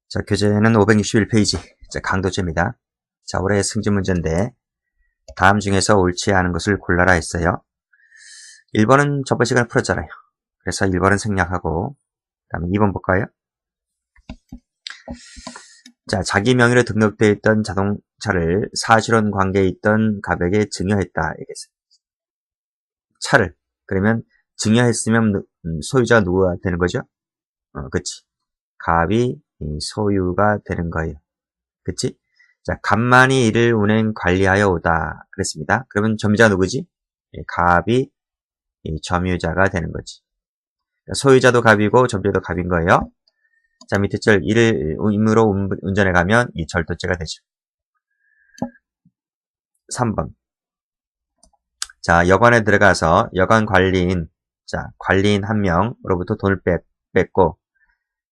자, 교재는 561페이지. 자, 강도죄입니다. 자, 올해의 승진 문제인데, 다음 중에서 옳지 않은 것을 골라라 했어요. 1번은 저번 시간에 풀었잖아요. 그래서 1번은 생략하고, 그 다음에 2번 볼까요? 자, 자기 명의로 등록되어 있던 자동차를 사실혼 관계에 있던 갑에게 증여했다. 차를. 그러면 증여했으면 소유자가 누구가 되는 거죠? 그치. 갑이 소유가 되는 거예요. 그치? 자, 갑만이 이를 운행 관리하여 오다. 그랬습니다. 그러면 점유자가 누구지? 갑이 점유자가 되는 거지. 소유자도 갑이고 점유자도 갑인 거예요. 자, 밑에 절 이를 임으로 운전해 가면 이 절도죄가 되죠. 3번. 자, 여관에 들어가서 여관 관리인, 자, 관리인 한 명으로부터 돈을 뺐고,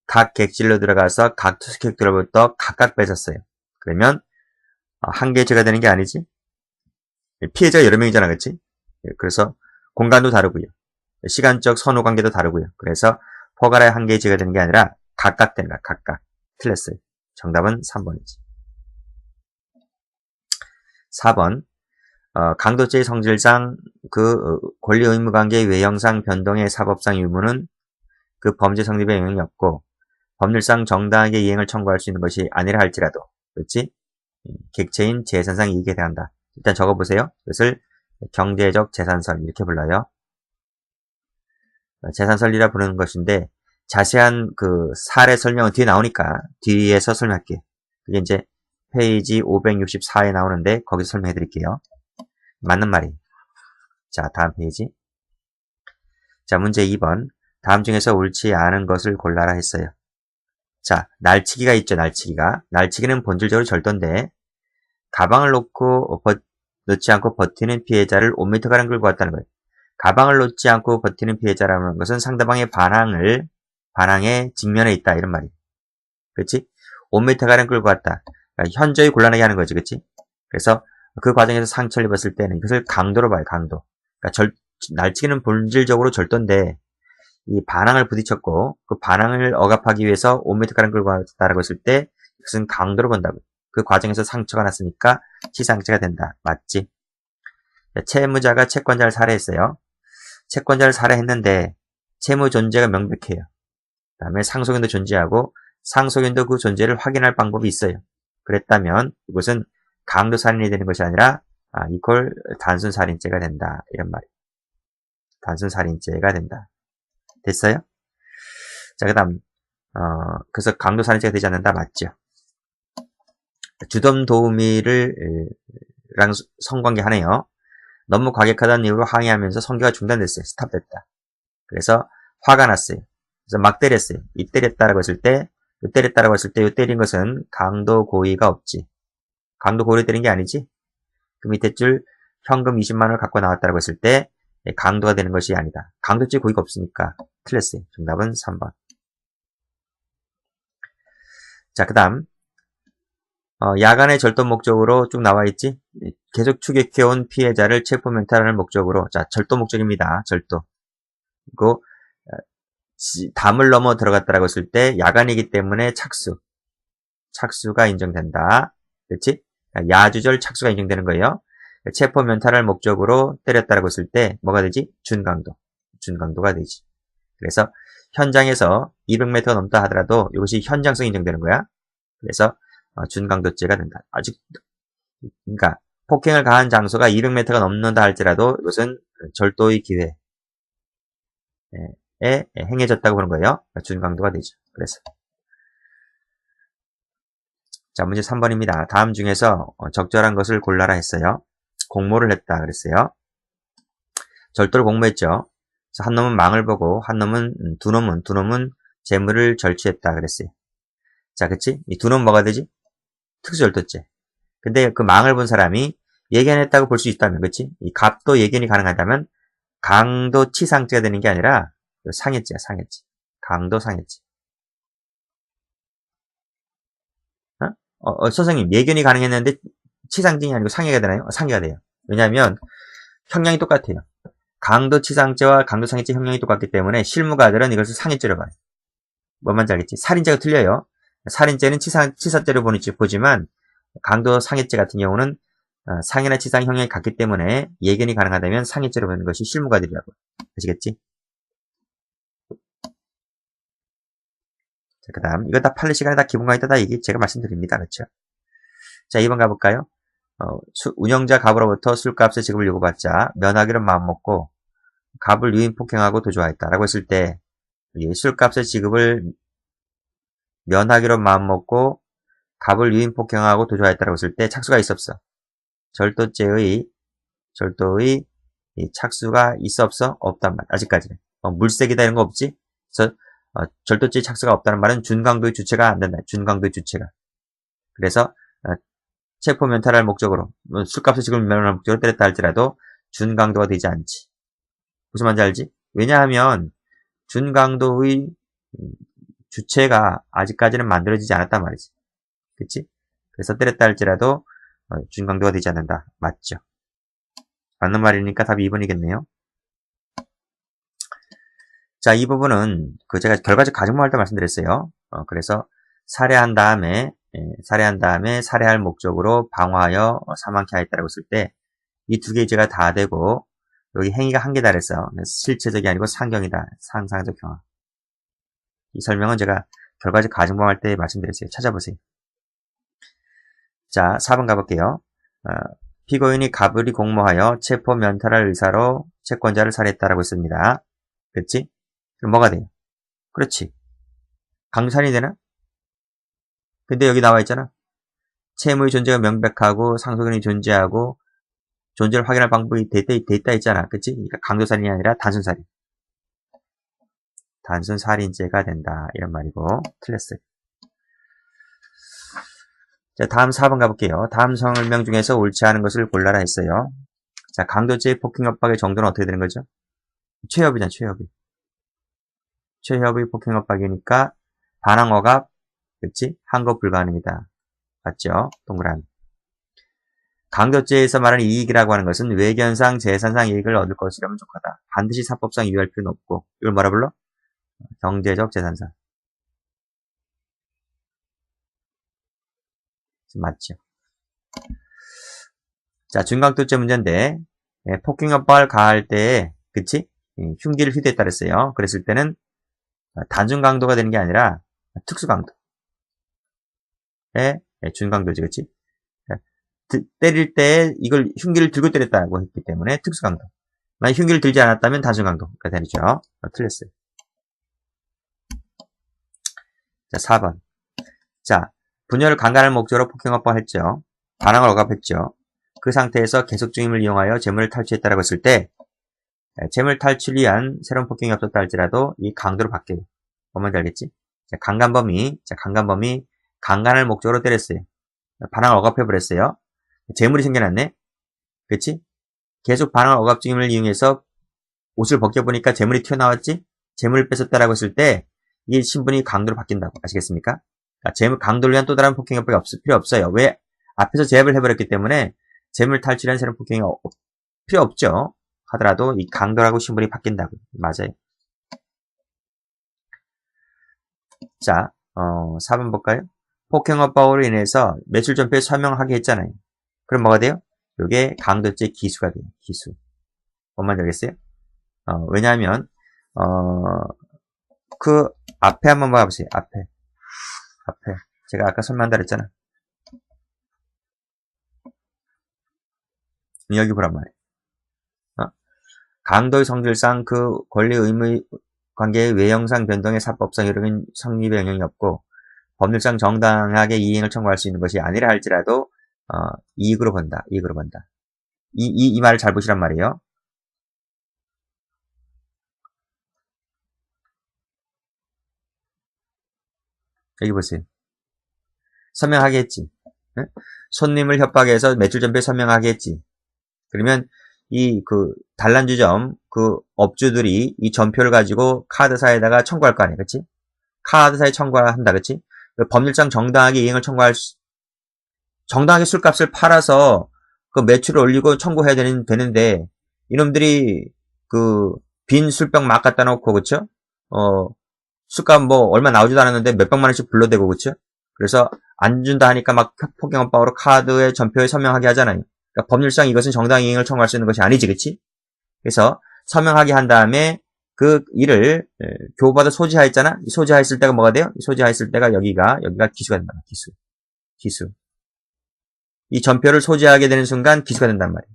각 객실로 들어가서 각 투숙객들로부터 각각 뺏었어요. 그러면 한 개의 죄가 되는 게 아니지? 피해자가 여러 명이잖아, 그치? 그래서 공간도 다르고요. 시간적 선후 관계도 다르고요. 그래서 포괄의 한 개의 죄가 되는 게 아니라 각각 된다, 각각. 틀렸어요. 정답은 3번이지. 4번. 강도죄의 성질상 그 권리 의무 관계의 외형상 변동의 사법상 유무는 그 범죄 성립에 영향이 없고 법률상 정당하게 이행을 청구할 수 있는 것이 아니라 할지라도, 그렇지? 객체인 재산상 이익에 대한다. 일단 적어보세요. 이것을 경제적 재산설 이렇게 불러요. 재산설이라 부르는 것인데 자세한 그 사례 설명은 뒤에 나오니까 뒤에서 설명할게요. 그게 이제 페이지 564에 나오는데 거기서 설명해 드릴게요. 맞는 말이. 자, 다음 페이지. 자, 문제 2번. 다음 중에서 옳지 않은 것을 골라라 했어요. 자, 날치기가 있죠, 날치기가. 날치기는 본질적으로 절도인데, 가방을 놓지 않고 버티는 피해자를 5m가량 끌고 왔다는 거예요. 가방을 놓지 않고 버티는 피해자라는 것은 상대방의 반항에 직면해 있다, 이런 말이에요. 그렇지? 5m가량 끌고 왔다. 그러니까 현저히 곤란하게 하는 거지, 그렇지? 그래서 그 과정에서 상처를 입었을 때는 이것을 강도로 봐요, 강도. 그러니까 날치기는 본질적으로 절도인데, 이 반항을 부딪혔고 그 반항을 억압하기 위해서 5m가량 끌고 왔다라고 했을 때 이것은 강도로 본다고. 그 과정에서 상처가 났으니까 치상죄가 된다. 맞지? 채무자가 채권자를 살해했어요. 채권자를 살해했는데 채무 존재가 명백해요. 그 다음에 상속인도 존재하고 상속인도 그 존재를 확인할 방법이 있어요. 그랬다면 이것은 강도살인이 되는 것이 아니라 이퀄 단순살인죄가 된다. 이런 말이에요. 단순살인죄가 된다. 됐어요? 자, 그 다음, 그래서 강도살인죄가 되지 않는다. 맞죠? 주점 도우미랑 성관계 하네요. 너무 과격하다는 이유로 항의하면서 성교가 중단됐어요. 스탑됐다. 그래서 화가 났어요. 그래서 막 때렸어요. 이 때렸다라고 했을 때, 이 때린 것은 강도 고의가 없지. 강도 고의로 때린 게 아니지? 그 밑에 줄 현금 20만 원을 갖고 나왔다라고 했을 때, 강도가 되는 것이 아니다. 강도죄 고의가 없으니까 틀렸어요. 정답은 3번. 자, 그 다음 야간의 절도 목적으로 쭉 나와있지? 계속 추격해온 피해자를 체포 멘탈하는 목적으로. 자, 절도 목적입니다. 절도. 그리고 담을 넘어 들어갔다라고 했을 때 야간이기 때문에 착수가 인정된다. 그렇지? 야주절 착수가 인정되는 거예요. 체포 면탈을 목적으로 때렸다라고 했을 때 뭐가 되지? 준강도가 되지. 그래서 현장에서 200m가 넘다 하더라도 이것이 현장성이 인정되는 거야. 그래서 준강도죄가 된다. 그러니까 폭행을 가한 장소가 200m가 넘는다 할지라도 이것은 절도의 기회에 행해졌다고 보는 거예요. 준강도가 되죠. 그래서 자, 문제 3번입니다. 다음 중에서 적절한 것을 골라라 했어요. 공모를 했다 그랬어요. 절도를 공모했죠. 그래서 한 놈은 망을 보고 두 놈은 재물을 절취했다 그랬어요. 자, 그치? 이 두 놈은 뭐가 되지? 특수절도죄. 근데 그 망을 본 사람이 예견했다고 볼 수 있다면, 그치? 이 갑도 예견이 가능하다면 강도 치상죄가 되는 게 아니라 상해죄야, 상해죄. 강도 상해죄. 선생님, 예견이 가능했는데 치상증이 아니고 상해가 되나요? 상해가 돼요. 왜냐하면 형량이 똑같아요. 강도 치상죄와 강도 상해죄 형량이 똑같기 때문에 실무가들은 이것을 상해죄로 봐요. 뭔 말인지 알겠지? 살인죄가 틀려요. 살인죄는 치사죄로 보지만 강도 상해죄 같은 경우는 상해나 치상 형량이 같기 때문에 예견이 가능하다면 상해죄로 보는 것이 실무가들이라고. 아시겠지? 자, 그 다음 이거 다 팔릴 시간에 다 기본 강의 다 얘기 제가 말씀드립니다. 그렇죠? 자, 2번 가볼까요? 운영자 갑으로부터 술값의 지급을 요구받자 면하기로 마음먹고 갑을 유인 폭행하고 도주하였다라고 했을 때 술값의 지급을 면하기로 마음먹고 갑을 유인 폭행하고 도주하였다라고 했을 때 착수가 있어 없어? 절도의 착수가 있어 없어? 없단 말. 아직까지는. 물색이다 이런 거 없지? 그래서 절도죄의 착수가 없다는 말은 준강도의 주체가 안 된다. 준강도의 주체가. 그래서 체포 면탈할 목적으로 술값을 지금 면할 목적으로 때렸다 할지라도 준강도가 되지 않지. 무슨 말인지 알지? 왜냐하면 준강도의 주체가 아직까지는 만들어지지 않았단 말이지. 그치? 그래서 때렸다 할지라도 준강도가 되지 않는다. 맞죠? 맞는 말이니까 답이 2번이겠네요. 자, 이 부분은 제가 결과적 가정모할 때 말씀드렸어요. 그래서 살해한 다음에 살해할 목적으로 방화하여 사망케 하였다라고 했을 때 이 두 개의 죄가 다 되고 여기 행위가 한 개다 그랬어. 실체적이 아니고 상경이다. 상상적 경험. 이 설명은 제가 결과적 가정모할 때 말씀드렸어요. 찾아보세요. 자, 4번 가볼게요. 피고인이 갑을이 공모하여 체포 면탈할 의사로 채권자를 살해했다라고 했습니다. 그렇지? 그럼 뭐가 돼요? 그렇지. 강도살인이 되나? 근데 여기 나와 있잖아. 채무의 존재가 명백하고 상속인이 존재하고 존재를 확인할 방법이 돼 있다 있잖아. 그치? 그러니까 강도살인이 아니라 단순살인. 단순살인죄가 된다. 이런 말이고 틀렸어요. 자, 다음 4번 가볼게요. 다음 설명 중에서 옳지 않은 것을 골라라 했어요. 자, 강도죄의 폭행 협박의 정도는 어떻게 되는 거죠? 최협이잖아, 최협이. 최협의 폭행 협박이니까 반항억압, 그치? 항거 불가능이다. 맞죠? 동그라미. 강도죄에서 말하는 이익이라고 하는 것은 외견상, 재산상 이익을 얻을 것이라면 족하다. 반드시 사법상 유효할 필요는 없고 이걸 뭐라 불러? 경제적 재산상. 맞죠? 자, 준강도죄 문제인데 폭행 협박을 가할 때에 그치? 흉기를 휘두했다 그랬어요. 그랬을 때는 단순 강도가 되는 게 아니라 특수 강도의 준강도지, 그치? 때릴 때 이걸 흉기를 들고 때렸다고 했기 때문에 특수 강도. 만약 흉기를 들지 않았다면 단순 강도가 되죠. 틀렸어요. 자, 4번. 자, 부녀를 강간할 목적으로 폭행 협박했죠. 반항을 억압했죠. 그 상태에서 계속중임을 이용하여 재물을 탈취했다라고 했을 때 재물 탈취를 위한 새로운 폭행이 없었다 할지라도 이 강도를 바뀌어요. 뭔지 알겠지? 자, 강간범이 강간할 목적으로 때렸어요. 반항을 억압해버렸어요. 재물이 생겨났네? 그치? 계속 반항을 억압중임을 이용해서 옷을 벗겨보니까 재물이 튀어나왔지? 재물을 뺏었다라고 했을 때 이 신분이 강도로 바뀐다고. 아시겠습니까? 재물 강도를 위한 또 다른 폭행 협박이 필요 없어요. 왜? 앞에서 제압을 해버렸기 때문에 재물 탈취라는 새로운 폭행이 필요 없죠. 하더라도 이 강도라고 신분이 바뀐다고. 맞아요. 자, 4번 볼까요? 폭행 협박으로 인해서 매출 전폐에 서명하게 했잖아요. 그럼 뭐가 돼요? 이게 강도죄 기수가 돼요. 기수. 뭔 말인지 알겠어요? 왜냐하면 그 앞에 한번 봐보세요. 앞에 제가 아까 설명한다 그랬잖아. 여기 보란 말이에요. 강도의 성질상 그 권리 의무 관계의 외형상 변동의 사법상 이런 성립의 영향이 없고 법률상 정당하게 이행을 청구할 수 있는 것이 아니라 할지라도 이익으로 본다. 이 말을 잘 보시란 말이에요. 여기 보세요. 서명하게 했지. 네? 손님을 협박해서 매출 전폐 서명하게 했지. 그러면 단란주점 업주들이 이 전표를 가지고 카드사에다가 청구할 거 아니야, 그치? 카드사에 청구한다, 그치? 법률상 정당하게 이행을 정당하게 술값을 팔아서 그 매출을 올리고 청구해야 되는데 이놈들이 빈 술병 막 갖다 놓고, 그쵸? 술값 얼마 나오지도 않았는데 몇백만 원씩 불러대고, 그쵸? 그래서 안 준다 하니까 막 폭행업방으로 카드의 전표에 서명하게 하잖아요. 그러니까 법률상 이것은 정당이행을 청구할 수 있는 것이 아니지, 그치? 그래서 서명하게 한 다음에 그 일을 교부받아 소지하였잖아. 소지하였을 때가 뭐가 돼요? 소지하였을 때가 여기가 기수가 된다. 기수. 이 전표를 소지하게 되는 순간 기수가 된단 말이에요.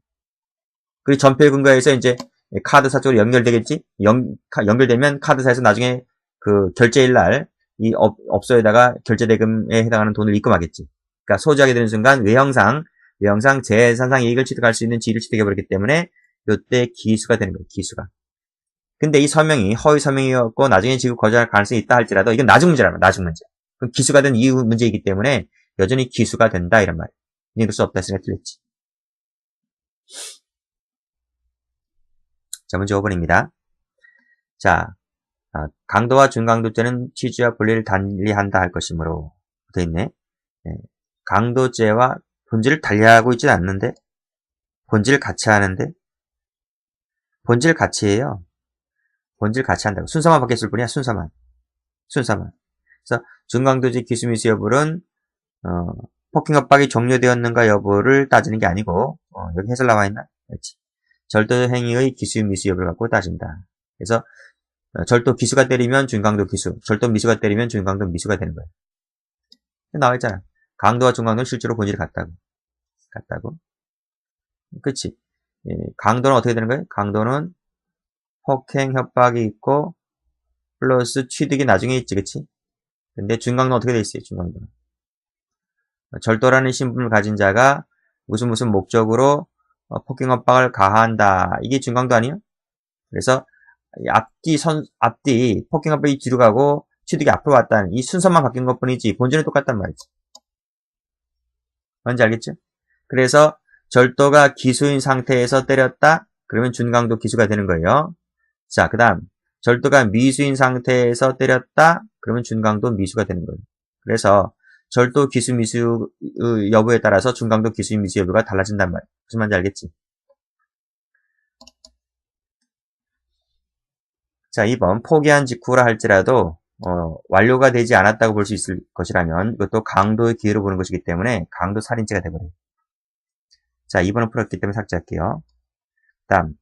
그 전표에 근거해서 이제 카드사 쪽으로 연결되겠지? 연결되면 카드사에서 나중에 그 결제일 날 이 업소에다가 결제대금에 해당하는 돈을 입금하겠지. 그러니까 소지하게 되는 순간 외형상 재산상 이익을 취득할 수 있는 지위를 취득해버렸기 때문에 이때 기수가 되는 거예요. 기수가. 근데 이 서명이 허위 서명이었고 나중에 지급 거절할 가능성이 있다 할지라도 이건 나중 문제라면 나중 문제. 그럼 기수가 된 이후 문제이기 때문에 여전히 기수가 된다 이런 말이에요. 읽을 수 없다 했으니까 틀렸지. 자, 문제 5번입니다. 자, 강도와 중강도죄는 취지와 본리를 달리한다 할 것이므로 돼 있네. 네. 강도죄와 본질을 달리하고 있지는 않는데 본질을 같이 하는데 본질 같이 해요. 본질 같이 한다고. 순서만 바뀌었을 뿐이야. 순서만. 그래서 중강도죄 기수미수 여부는 폭행 협박이 종료되었는가 여부를 따지는 게 아니고 여기 해설 나와 있나? 그렇지. 절도 행위의 기수 미수 여부를 갖고 따진다. 그래서 절도 기수가 때리면 중강도 기수, 절도 미수가 때리면 중강도 미수가 되는 거예요. 나와 있잖아. 강도와 중강도는 실제로 본질이 같다고. 그치? 예, 강도는 어떻게 되는 거예요? 강도는 폭행 협박이 있고 플러스 취득이 나중에 있지, 그치? 근데 중강도는 어떻게 돼 있어요? 중강도는 절도라는 신분을 가진 자가 무슨 목적으로 폭행 협박을 가한다. 이게 중강도 아니에요? 그래서 앞뒤 폭행 협박이 뒤로 가고 취득이 앞으로 왔다는 이 순서만 바뀐 것 뿐이지 본질은 똑같단 말이지. 뭔지 알겠죠? 그래서 절도가 기수인 상태에서 때렸다? 그러면 준강도 기수가 되는 거예요. 자, 그 다음 절도가 미수인 상태에서 때렸다? 그러면 준강도 미수가 되는 거예요. 그래서 절도 기수 미수 여부에 따라서 준강도 기수 미수 여부가 달라진단 말이에요. 무슨 말인지 알겠지? 자, 2번 포기한 직후라 할지라도 완료가 되지 않았다고 볼 수 있을 것이라면 이것도 강도의 기회로 보는 것이기 때문에 강도 살인죄가 되버려요. 자, 2번은 풀었기 때문에 삭제할게요. 다음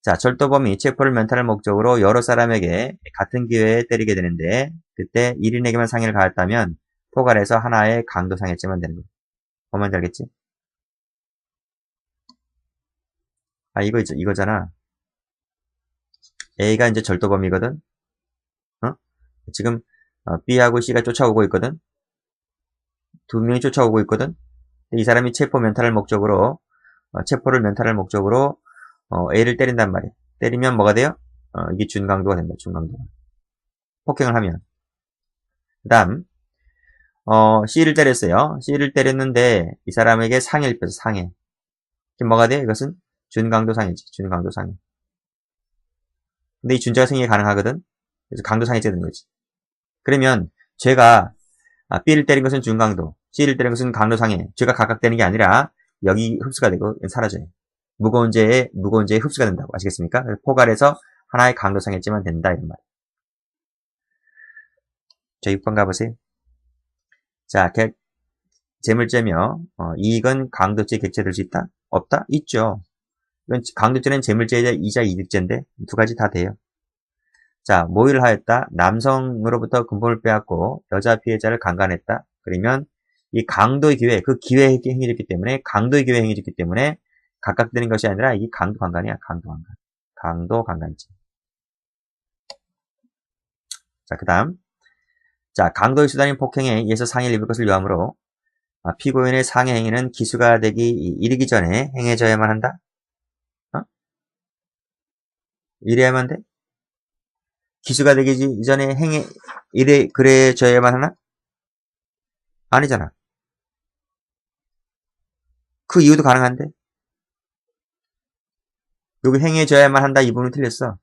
자, 절도범이 체포를 면탈할 목적으로 여러 사람에게 같은 기회에 때리게 되는데 그때 1인에게만 상해를 가했다면 포괄해서 하나의 강도 상해죄만 되는 거예요. 뭔 말인지 알겠지? 이거잖아. A가 이제 절도범이거든. 지금 B하고 C가 쫓아오고 있거든. 두 명이 쫓아오고 있거든. 이 사람이 체포를 면탈할 목적으로 A를 때린단 말이야. 때리면 뭐가 돼요? 이게 준강도가 된다. 준강도가. 폭행을 하면. 그 다음 C를 때렸어요. C를 때렸는데 이 사람에게 상해를 입혀서 상해. 지금 뭐가 돼요? 이것은 준강도 상해지. 준강도 상해. 근데 이 준자가 생기게 가능하거든. 그래서 강도 상해죄가 되는 거지. 그러면 죄가 B를 때린 것은 준강도, C를 때린 것은 강도 상해. 죄가 각각 되는 게 아니라 여기 흡수가 되고 사라져요. 무거운 죄에 흡수가 된다고 아시겠습니까? 포괄해서 하나의 강도 상해죄만 된다 이런 말. 자, 6번 가보세요. 자, 재물죄며 이익은 강도죄에 객체될 수 있다? 없다? 있죠. 이건 강도죄는 재물죄이자 이득죄인데 두 가지 다 돼요. 자, 모의를 하였다. 남성으로부터 금품을 빼앗고 여자 피해자를 강간했다. 그러면 이 강도의 기회, 그 기회에 행해졌기 때문에 강도의 기회에 행해졌기 때문에 각각 되는 것이 아니라 이게 강도 강간이야. 강도 강간죄. 자, 그 다음 자, 강도의 수단인 폭행에 의해서 상해를 입을 것을 요하므로 피고인의 상해 행위는 기수가 되기 이르기 전에 행해져야만 한다? 이래야만 돼? 기수가 되기 전에 그래져야만 하나? 아니잖아. 그 이유도 가능한데? 여기 행해져야만 한다 이 부분이 틀렸어.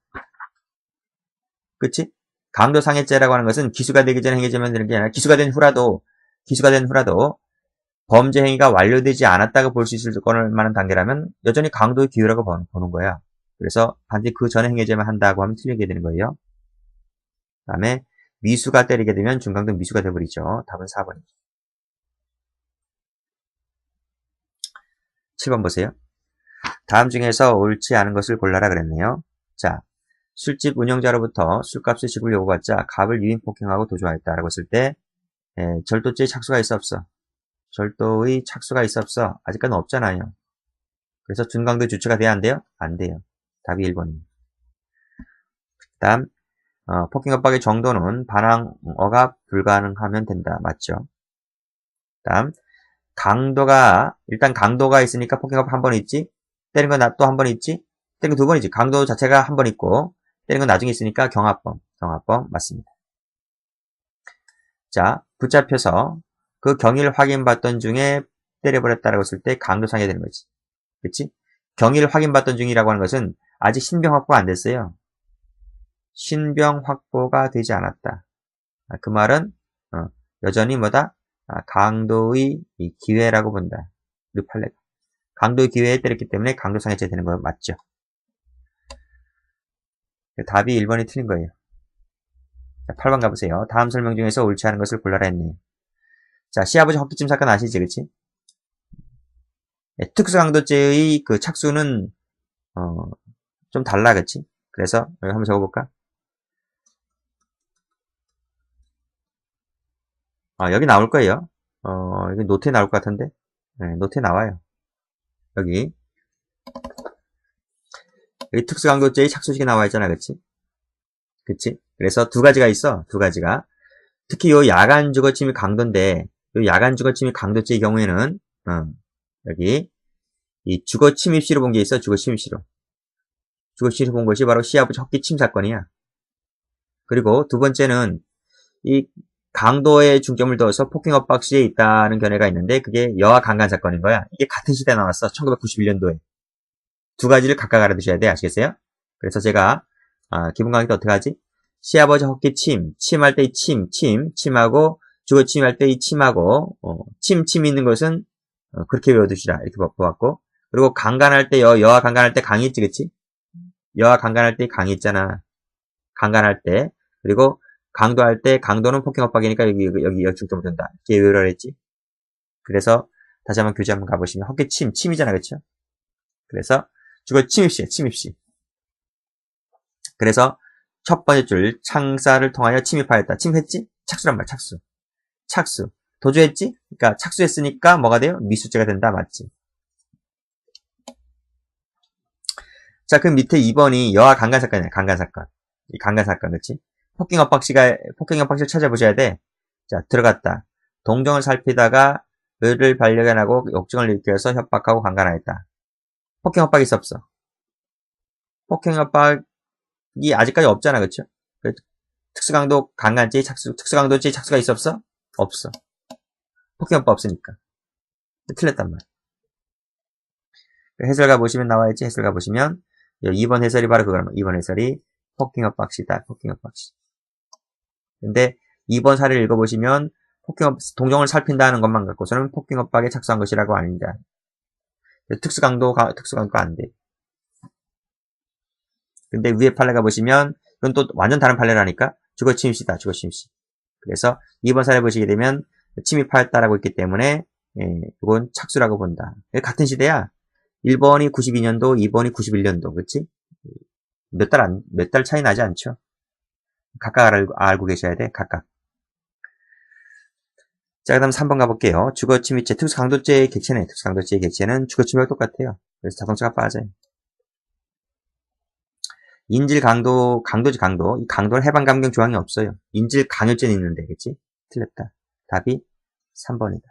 그치? 강도상해죄라고 하는 것은 기수가 되기 전에 행해져야만 되는 게 아니라 기수가 된 후라도 범죄 행위가 완료되지 않았다고 볼 수 있을 만한 단계라면 여전히 강도의 기회라고 보는 거야. 그래서 반드시 그 전에 행해져야만 한다고 하면 틀리게 되는 거예요. 그 다음에 미수가 때리게 되면 중강도 미수가 돼버리죠. 답은 4번이죠. 7번 보세요. 다음 중에서 옳지 않은 것을 골라라 그랬네요. 자, 술집 운영자로부터 술값을 지불 요구받자 갑을 유인 폭행하고 도주하였다라고 했을 때 절도죄의 착수가 있어 없어? 절도의 착수가 있어 없어? 아직까지는 없잖아요. 그래서 준강도 주체가 돼야 안 돼요? 안 돼요. 답이 1번입니다. 다음 폭행 협박의 정도는 반항 억압 불가능하면 된다. 맞죠? 다음 일단 강도가 있으니까 폭행 협박 한 번 있지? 때린 건 또 한 번 있지? 때린 건 두 번이지. 강도 자체가 한 번 있고 때린 건 나중에 있으니까 경합범 맞습니다. 자, 붙잡혀서 그 경위를 확인받던 중에 때려버렸다라고 했을 때 강도상해야 되는 거지. 그치? 경위를 확인받던 중이라고 하는 것은 아직 신병 확보가 안 됐어요. 신병 확보가 되지 않았다. 그 말은 여전히 뭐다? 강도의 기회라고 본다. 르팔레가. 강도의 기회에 때렸기 때문에 강도상해죄 되는 거 맞죠? 답이 1번이 틀린 거예요. 자, 8번 가보세요. 다음 설명 중에서 옳지 않은 것을 골라라 했네요. 자, 시아버지 헛기침 사건 아시지, 그치? 특수강도죄의 그 착수는 좀 달라, 그치? 그래서 여기 한번 적어볼까? 여기 나올 거예요. 여기 노트에 나올 것 같은데? 네, 노트에 나와요. 여기 특수강도죄의 착수식이 나와 있잖아, 그치? 그치? 그래서 두 가지가 있어, 두 가지가. 특히 요 야간 주거침입 강도인데, 요 야간 주거침입 강도죄의 경우에는, 여기, 이 주거침입시로 본 게 있어, 주거침입시로. 주거침입시로 본 것이 바로 시아버지 헛기침 사건이야. 그리고 두 번째는, 이 강도에 중점을 둬서 폭행 협박 시에 있다는 견해가 있는데, 그게 여아 강간 사건인 거야. 이게 같은 시대에 나왔어, 1991년도에. 두 가지를 각각 알아두셔야 돼, 아시겠어요? 그래서 제가, 기본 강의 때 어떻게 하지? 시아버지 헛기침, 침할 때 이 침하고, 주거침할 때 이 침하고, 침 있는 것은, 그렇게 외워두시라. 이렇게 보았고. 그리고 강간할 때, 여아 강간할 때 강이 있지, 그치? 여아 강간할 때 강이 있잖아. 강간할 때. 그리고 강도할 때, 강도는 폭행 협박이니까 여기 중점을 둔다. 이렇게 외우라 했지? 그래서, 다시 한번 교재 한번 가보시면, 헛기침, 침이잖아, 그쵸? 그래서, 침입시. 그래서, 첫 번째 줄, 창사를 통하여 침입하였다. 침입했지? 착수란 말, 착수. 도주했지? 그러니까 착수했으니까 뭐가 돼요? 미수죄가 된다. 맞지? 자, 그 밑에 2번이 여아 강간 사건이야. 강간 사건. 이 강간 사건, 그렇지? 폭행 협박시를 찾아보셔야 돼. 자, 들어갔다. 동정을 살피다가 을을 반려견하고 욕정을 일으켜서 협박하고 강간하였다. 폭행 협박이 있어 없어? 폭행 협박이 아직까지 없잖아, 그쵸? 특수강도 강간죄의 특수강도죄의 착수가 있어 없어? 없어. 폭행 협박 없으니까. 틀렸단 말이야. 해설가 보시면 나와있지? 해설가 보시면 2번 해설이 바로 그거란 말이야. 2번 해설이 폭행 협박시다. 폭행 협박시. 근데 2번 사례를 읽어보시면 동정을 살핀다는 것만 갖고서는 폭행 협박에 착수한 것이라고 아닙니다. 특수강도가 안 돼. 근데 위에 판례가 보시면 이건 또 완전 다른 판례라니까 주거침입시다. 주거침입시. 그래서 2번 사례 보시게 되면 침입하였다라고 있기 때문에 이건 착수라고 본다. 같은 시대야. 1번이 92년도, 2번이 91년도. 그치? 몇 달 차이 나지 않죠? 각각 알고 계셔야 돼. 각각. 자, 그 다음 3번 가볼게요. 주거침입죄, 특수강도죄의 객체네. 특수강도죄의 객체는 주거침입과 똑같아요. 그래서 자동차가 빠져요. 인질 강도지 강도. 이 강도는 해방 감경 조항이 없어요. 인질 강요죄는 있는데, 그치? 틀렸다. 답이 3번이다.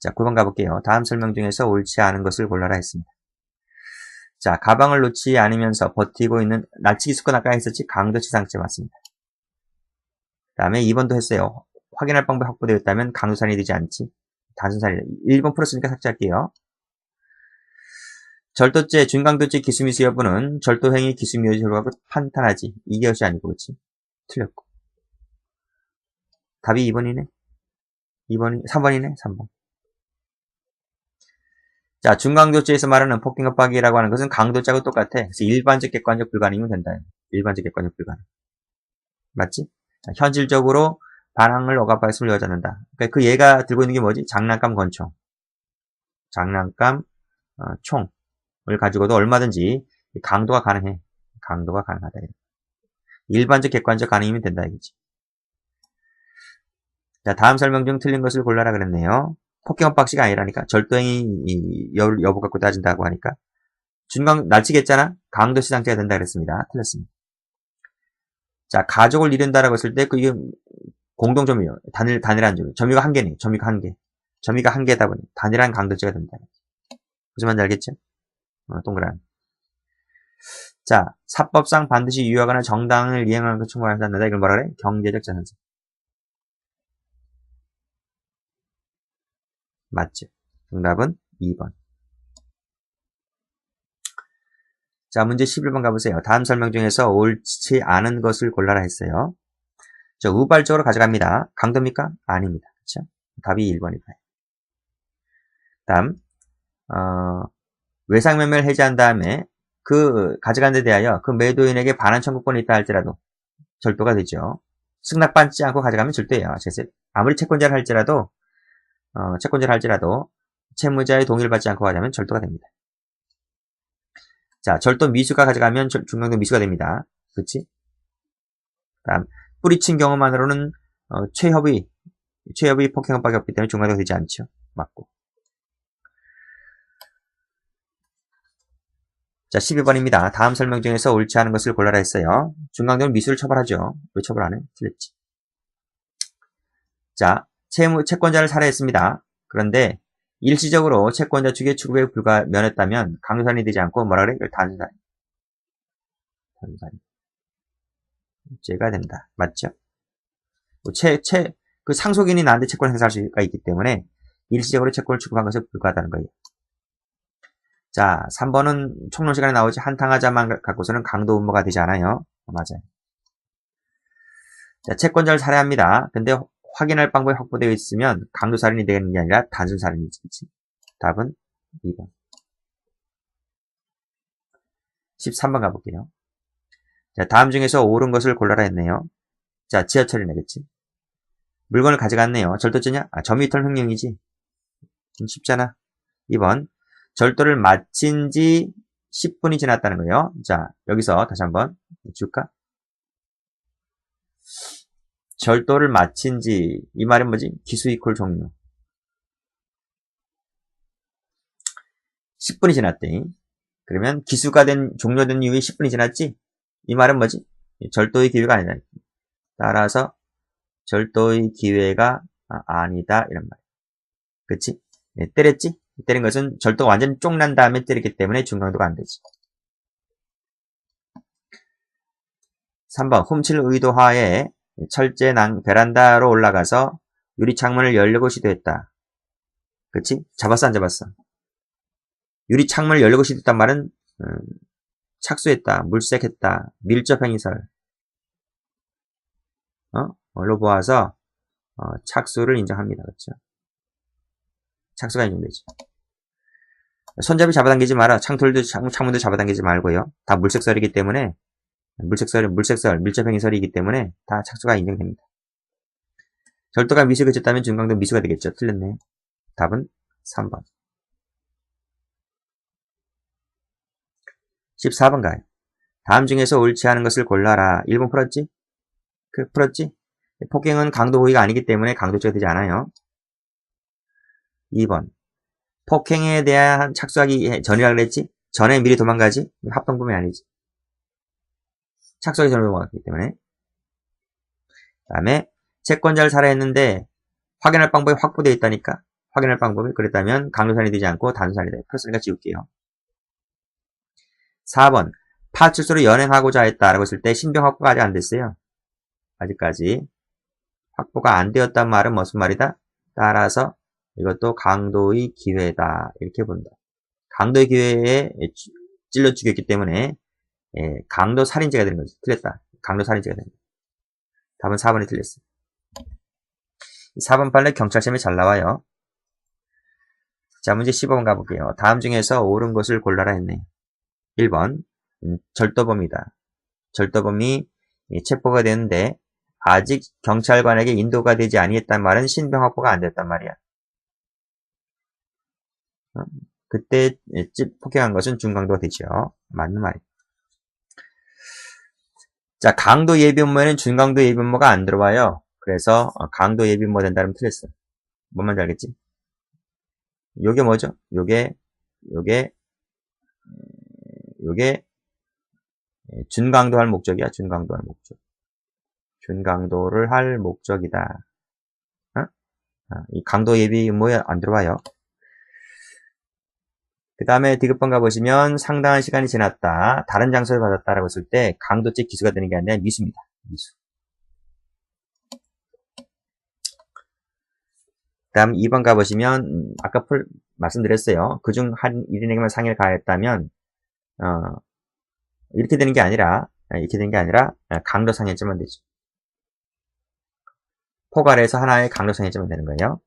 자, 9번 가볼게요. 다음 설명 중에서 옳지 않은 것을 골라라 했습니다. 자, 가방을 놓지 않으면서 버티고 있는 날치기 수건 아까 했었지? 강도치상죄 맞습니다. 그 다음에 2번도 했어요. 확인할 방법이 확보되어 있다면 강도살인이 되지 않지? 단순살인. 1번 풀었으니까 삭제할게요. 절도죄, 준강도죄 기수미수 여부는 절도행위 기수미수 결과로 판단하지. 이게 것이 아니고, 그치? 틀렸고. 답이 2번이네? 3번이네? 3번. 자, 준강도죄에서 말하는 폭행 협박이라고 하는 것은 강도죄하고 똑같아. 그래서 일반적, 객관적, 불가능이면 된다. 일반적 객관적 불가능. 맞지? 자, 현실적으로 반항을 억압하였음을 여자는다. 그러니까 그 얘가 들고 있는 게 뭐지? 장난감 권총. 장난감 총을 가지고도 얼마든지 강도가 가능해. 강도가 가능하다. 일반적 객관적 가능이면 된다 이거지. 자, 다음 설명 중 틀린 것을 골라라 그랬네요. 폭행업 박씨가 아니라니까. 절도행위 여부 갖고 따진다고 하니까. 준강 날치겠잖아. 강도시상죄가 된다 그랬습니다. 틀렸습니다. 자, 가족을 잃은다라고 했을 때 그게 공동점유, 단일한 점유. 점유가 한 개네. 점유가 한 개. 점유가 한 개다 보니 단일한 강도죄가 된다. 무슨 말인지 알겠죠? 동그란. 자, 사법상 반드시 유효하거나 정당을 이행하는 것 충분하지 않는다. 이걸 뭐라 그래? 경제적 자산성. 맞죠? 정답은 2번. 자, 문제 11번 가보세요. 다음 설명 중에서 옳지 않은 것을 골라라 했어요. 자, 우발적으로 가져갑니다. 강도입니까? 아닙니다. 그렇죠? 답이 1번이다. 다음, 외상매매를 해지한 다음에 그 가져간 데 대하여 그 매도인에게 반환 청구권이 있다 할지라도 절도가 되죠. 승낙받지 않고 가져가면 절도예요. 아무리 채권자를 할지라도 채무자의 동의를 받지 않고 가져가면 절도가 됩니다. 자, 절도 미수가 가져가면 중강도 미수가 됩니다. 그렇지? 다음, 뿌리친 경우만으로는 최협의 폭행업밖에 없기 때문에 중강도가 되지 않죠. 맞고. 자, 12번입니다. 다음 설명 중에서 옳지 않은 것을 골라라 했어요. 중강도는 미수를 처벌하죠. 왜 처벌 안 해? 틀렸지. 자, 채권자를 살해했습니다. 그런데 일시적으로 채권자 측의 추구에 면했다면 강도살인이 되지 않고 뭐라 그래? 단순살인. 죄가 된다. 맞죠? 그 상속인이 나한테 채권을 행사할 수가 있기 때문에 일시적으로 채권을 추구한 것에 불과하다는 거예요. 자, 3번은 총론 시간에 나오지 한탕하자만 갖고서는 강도 음모가 되지 않아요. 맞아요. 자, 채권자를 살해합니다. 근데 확인할 방법이 확보되어 있으면 강도살인이 되는 게 아니라 단순살인이지. 답은 2번. 13번 가볼게요. 자, 다음 중에서 옳은 것을 골라라 했네요. 자, 지하철이네, 그치? 물건을 가져갔네요. 절도죄냐? 점유이탈 횡령이지. 좀 쉽잖아. 2번. 절도를 마친 지 10분이 지났다는 거예요. 자, 여기서 다시 한번 줄까? 절도를 마친 지, 이 말은 뭐지? 기수 이퀄 종료. 10분이 지났대. 그러면 기수가 종료된 이후에 10분이 지났지? 이 말은 뭐지? 절도의 기회가 아니다. 따라서 절도의 기회가 아니다. 이런 말. 그치? 네, 때렸지? 때린 것은 절도가 완전 쪽난 다음에 때렸기 때문에 중강도가 안 되지. 3번. 훔칠 의도하에 철제 베란다로 올라가서 유리창문을 열려고 시도했다. 그치? 잡았어, 안 잡았어? 유리창문을 열려고 시도했단 말은 착수했다, 물색했다, 밀접행위설. 로 보아서 착수를 인정합니다. 그렇죠? 착수가 인정되죠. 손잡이 잡아당기지 마라. 창문도 잡아당기지 말고요. 다 물색설이기 때문에 밀접행위설이기 때문에 다 착수가 인정됩니다. 절도가 미수가 그쳤다면 중강도 미수가 되겠죠. 틀렸네요. 답은 3번. 14번 가요. 다음 중에서 옳지 않은 것을 골라라. 1번 풀었지? 풀었지? 폭행은 강도 고의가 아니기 때문에 강도죄가 되지 않아요. 2번. 폭행에 대한 착수하기 전이라 그랬지? 전에 미리 도망가지? 합동범이 아니지. 착수하기 전에 도망갔기 때문에. 그 다음에 채권자를 살해했는데 확인할 방법이 확보되어 있다니까. 확인할 방법이 그랬다면 강도살인이 되지 않고 단순살인이 돼. 풀었으니까 지울게요. 4번. 파출소로 연행하고자 했다라고 했을 때 신병 확보가 아직 안 됐어요. 아직까지 확보가 안 되었단 말은 무슨 말이다? 따라서 이것도 강도의 기회다. 이렇게 본다. 강도의 기회에 찔러 죽였기 때문에 강도 살인죄가 되는 거지. 틀렸다. 강도 살인죄가 됩니다. 답은 4번이 틀렸어. 4번 판례 경찰 시험에 잘 나와요. 자, 문제 15번 가볼게요. 다음 중에서 옳은 것을 골라라 했네. 1번 절도범이다. 절도범이 체포가 되는데 아직 경찰관에게 인도가 되지 아니했단 말은 신병 확보가 안 됐단 말이야. 그때 폭행한 것은 중강도가 되죠. 맞는 말이야. 자, 강도 예비 음모에는 중강도 예비 음모가 안 들어와요. 그래서 강도 예비 음모 된다면 틀렸어. 뭔 말인지 알겠지? 요게 뭐죠? 요게 준강도 할 목적이야. 준강도 할 목적. 준강도를 할 목적이다. 이 강도 예비 음모에 안 들어와요. 그 다음에 디귿번 가보시면 상당한 시간이 지났다. 다른 장소에 받았다라고 했을 때 강도죄 기수가 되는 게 아니라 미수입니다. 미수. 그 다음 2번 가보시면 아까 말씀드렸어요. 그중 한 1인에게만 상해를 가했다면 이렇게 되는 게 아니라 강도 상해죄만 되죠. 포괄해서 하나의 강도 상해죄만 되는 거예요.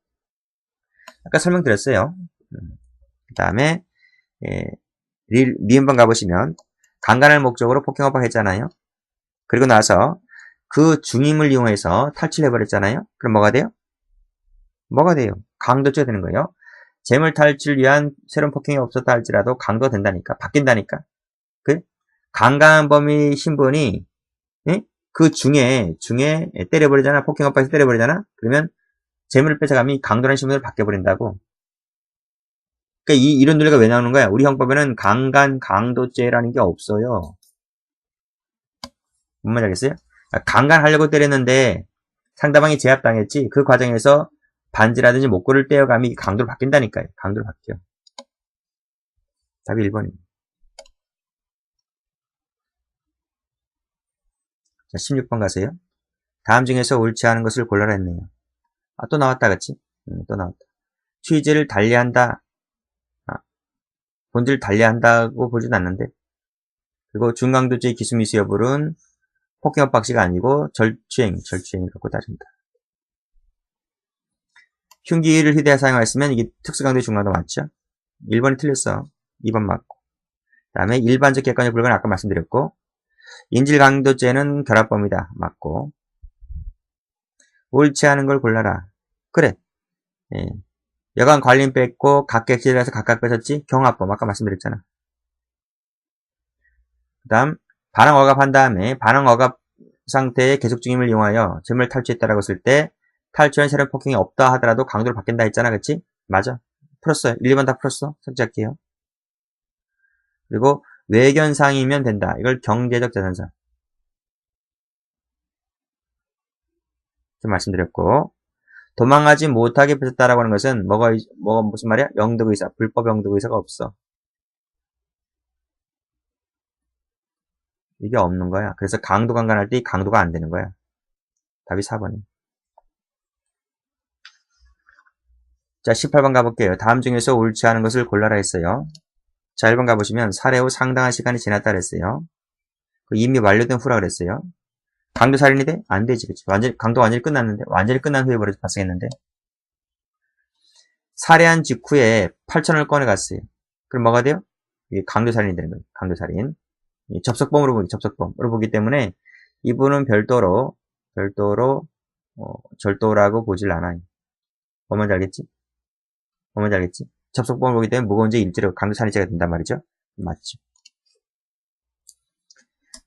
아까 설명드렸어요. 그 다음에 미음번 가보시면 강간할 목적으로 폭행업을 했잖아요. 그리고 나서 그 중임을 이용해서 탈출해버렸잖아요. 그럼 뭐가 돼요? 강도죄가 되는 거예요. 재물 탈출 위한 새로운 폭행이 없었다 할지라도 강도가 된다니까. 바뀐다니까. 그 강간범의 신분이 그 중에 때려버리잖아. 폭행업에서 때려버리잖아. 그러면 재물을 뺏어가면 강도라는 신분으로 바뀌어버린다고. 그러니까 이런 논리가 왜 나오는 거야? 우리 형법에는 강도죄라는 게 없어요. 뭔 말인지 알겠어요? 강간하려고 때렸는데 상대방이 제압당했지. 그 과정에서 반지라든지 목걸이를 떼어가면 강도로 바뀐다니까요. 강도로 바뀌어. 답이 1번입니다. 자, 16번 가세요. 다음 중에서 옳지 않은 것을 골라라 했네요. 또 나왔다, 그치? 또 나왔다. 취지를 달리한다. 본질을 달리한다고 보진 않는데. 그리고 중강도죄의 기수미수 여부는 폭행업박씨가 아니고 절추행을 갖고 따른다. 흉기를 휴대해 사용했으면 이게 특수강도의 중강도 맞죠? 1번이 틀렸어. 2번 맞고. 그 다음에 일반적 객관적 불가는 아까 말씀드렸고, 인질강도죄는 결합범이다. 맞고. 옳지 않은 걸 골라라. 그래. 여관 관리인 뺏고 각객실에서 각각 뺏었지? 경합범. 아까 말씀드렸잖아. 그 다음 반항 억압한 다음에 반항 억압 상태의 계속 중임을 이용하여 재물 탈취했다라고 했을 때 탈취한 새로운 폭행이 없다 하더라도 강도를 바뀐다 했잖아. 그치? 맞아. 풀었어요. 1, 2번 다 풀었어. 삭제할게요. 그리고 외견상이면 된다. 이걸 경제적 재산상. 좀 말씀드렸고, 도망하지 못하게 뺏었다라고 하는 것은 뭐가 무슨 말이야? 영득의사, 불법 영득의사가 없어. 이게 없는 거야. 그래서 강도 강간할 때 강도가 안 되는 거야. 답이 4번이. 자, 18번 가볼게요. 다음 중에서 옳지 않은 것을 골라라 했어요. 자, 1번 가보시면 살해 후 상당한 시간이 지났다 그랬어요. 이미 완료된 후라 그랬어요. 강도 살인이 돼? 안 되지, 그치? 강도 완전히 끝났는데? 완전히 끝난 후에 발생했는데? 살해한 직후에 8천원을 꺼내갔어요. 그럼 뭐가 돼요? 이게 강도 살인이 되는 거예요. 강도 살인. 접속범으로 보기 때문에 이분은 별도로 절도라고 보질 않아요. 뭔지 알겠지? 접속범을 보기 때문에 무거운 죄 일죄로 강도 살인죄가 된단 말이죠. 맞죠.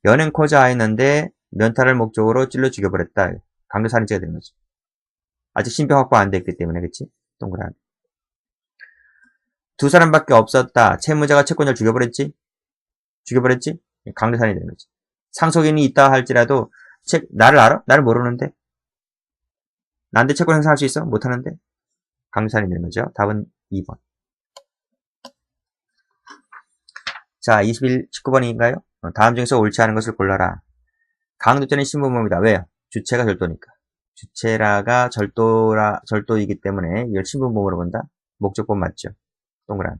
연행코자 하였는데 면탈을 목적으로 찔러 죽여버렸다. 강도 살인죄가 되는 거죠. 아직 신병 확보 안 됐기 때문에, 그치? 동그라미. 두 사람밖에 없었다. 채무자가 채권자를 죽여버렸지? 강도 살인이 되는 거지. 상속인이 있다 할지라도 나를 알아? 나를 모르는데? 나한테 채권 행사할 수 있어? 못하는데? 강도 살인이 되는 거죠. 답은 2번. 자, 19번인가요? 다음 중에서 옳지 않은 것을 골라라. 강도죄는 신분범이다. 왜요? 주체가 절도니까. 주체라가 절도이기 때문에 이걸 신분범으로 본다? 목적범 맞죠? 동그라미.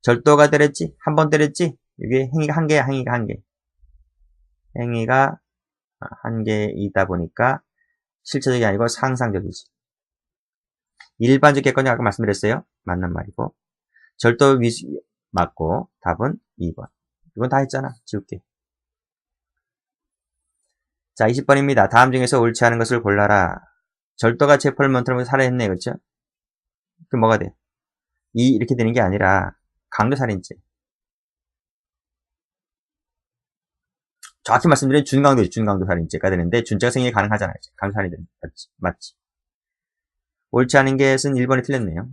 절도가 때렸지? 한 번 때렸지? 이게 행위가 한 개야, 행위가 한 개이다 보니까 실체적이 아니고 상상적이지. 일반적 객관적 아까 말씀드렸어요. 맞는 말이고. 절도 맞고 답은 2번. 이건 다 했잖아. 지울게. 자, 20번입니다. 다음 중에서 옳지 않은 것을 골라라. 절도가 체포를 면탈하면서 살해했네, 그렇죠? 그럼 뭐가 돼? 이렇게 되는 게 아니라 강도살인죄. 정확히 말씀드리면 준강도살인죄가 되는데 준죄가 생각이 가능하잖아요. 강도살인죄 맞지? 옳지 않은 것은 1번이 틀렸네요.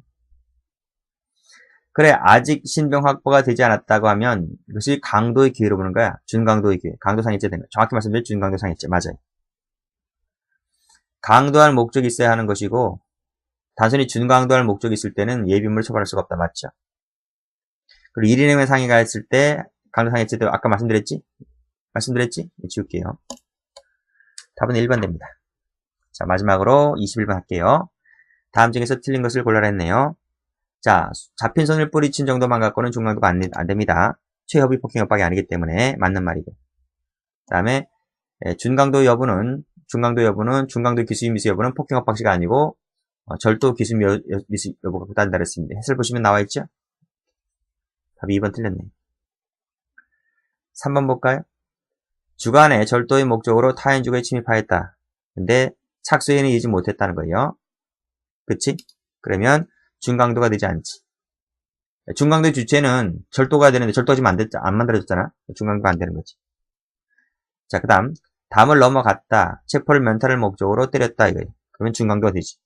그래, 아직 신병 확보가 되지 않았다고 하면 이것이 강도의 기회로 보는 거야. 준강도의 기회. 강도상해죄 되는 거야. 정확히 말씀드리면 준강도상해죄. 맞아요. 강도할 목적이 있어야 하는 것이고 단순히 준강도할 목적이 있을 때는 예비인물을 처벌할 수가 없다. 맞죠? 그리고 1인행위 상해가 했을 때 강도상해죄도 아까 말씀드렸지? 지울게요. 답은 1번 됩니다. 자, 마지막으로 21번 할게요. 다음 중에서 틀린 것을 골라라 했네요. 자, 잡힌 손을 뿌리친 정도만 갖고는 중강도가 안 됩니다. 최협의 폭행 협박이 아니기 때문에 맞는 말이고. 그 다음에 중강도 여부는 중강도 기수 미수 여부는 폭행 협박시가 아니고 절도 기수 미수 여부가 부단다 그랬습니다. 해설 보시면 나와 있죠? 답이 2번 틀렸네. 3번 볼까요? 주간에 절도의 목적으로 타인 주거에 침입하였다. 근데 착수인이 이지 못했다는 거예요. 그치? 그러면 준강도가 되지 않지. 준강도의 주체는 절도가 되는데 절도가 지금 안 만들어졌잖아. 준강도가 안 되는 거지. 자, 그 다음 담을 넘어갔다. 체포를 면탈을 목적으로 때렸다 이거예요. 그러면 준강도가 되지.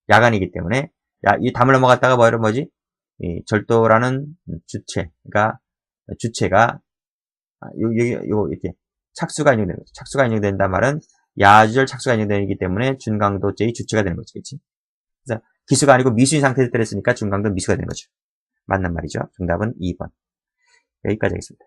야간이기 때문에 이 담을 넘어갔다가 뭐지? 이 절도라는 주체가 이렇게 착수가 인용되는 거죠. 착수가 인용된다는 말은 야주절 착수가 인용되기 때문에 준강도죄의 주체가 되는 거지. 그치? 그래서 기수가 아니고 미수인 상태에서 때렸으니까 준강도 미수가 되는 거죠. 맞는 말이죠. 정답은 2번. 여기까지 하겠습니다.